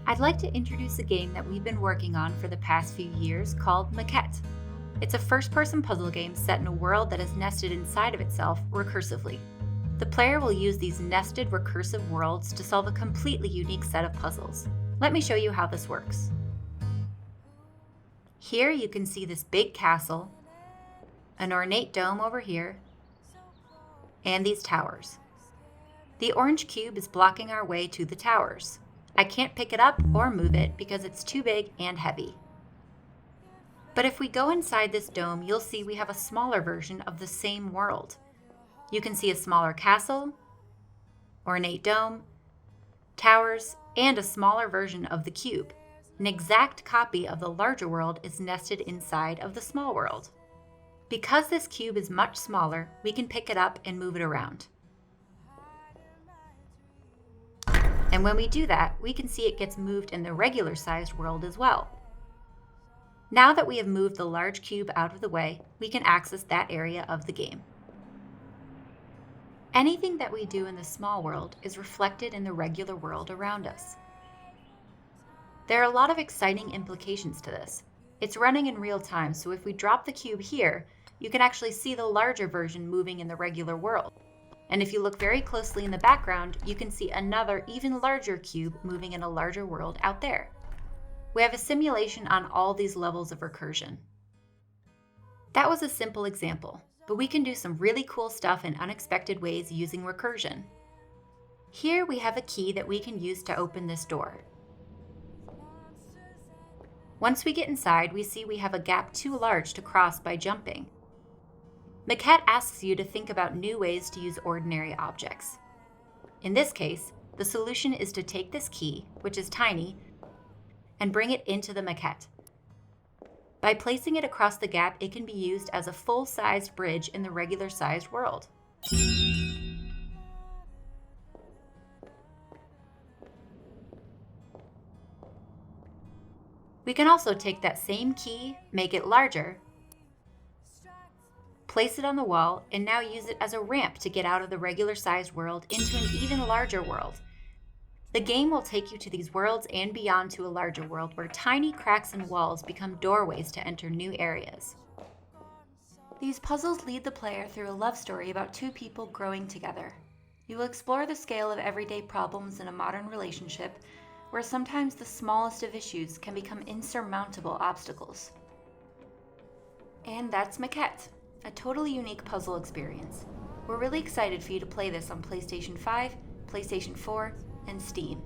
I'd like to introduce a game that we've been working on for the past few years called Maquette. It's a first-person puzzle game set in a world that is nested inside of itself recursively. The player will use these nested recursive worlds to solve a completely unique set of puzzles. Let me show you how this works. Here you can see this big castle, an ornate dome over here, and these towers. The orange cube is blocking our way to the towers. I can't pick it up or move it because it's too big and heavy. But if we go inside this dome, you'll see we have a smaller version of the same world. You can see a smaller castle, ornate dome, towers, and a smaller version of the cube. An exact copy of the larger world is nested inside of the small world. Because this cube is much smaller, we can pick it up and move it around. And when we do that, we can see it gets moved in the regular sized world as well. Now that we have moved the large cube out of the way, we can access that area of the game. Anything that we do in the small world is reflected in the regular world around us. There are a lot of exciting implications to this. It's running in real time, so if we drop the cube here, you can actually see the larger version moving in the regular world. And if you look very closely in the background, you can see another even larger cube moving in a larger world out there. We have a simulation on all these levels of recursion. That was a simple example, but we can do some really cool stuff in unexpected ways using recursion. Here we have a key that we can use to open this door. Once we get inside, we see we have a gap too large to cross by jumping. Maquette asks you to think about new ways to use ordinary objects. In this case, the solution is to take this key, which is tiny, and bring it into the maquette. By placing it across the gap, it can be used as a full-sized bridge in the regular-sized world. We can also take that same key, make it larger, place it on the wall, and now use it as a ramp to get out of the regular-sized world into an even larger world. The game will take you to these worlds and beyond to a larger world where tiny cracks in walls become doorways to enter new areas. These puzzles lead the player through a love story about two people growing together. You will explore the scale of everyday problems in a modern relationship where sometimes the smallest of issues can become insurmountable obstacles. And that's Maquette, a totally unique puzzle experience. We're really excited for you to play this on PlayStation 5, PlayStation 4, and Steam.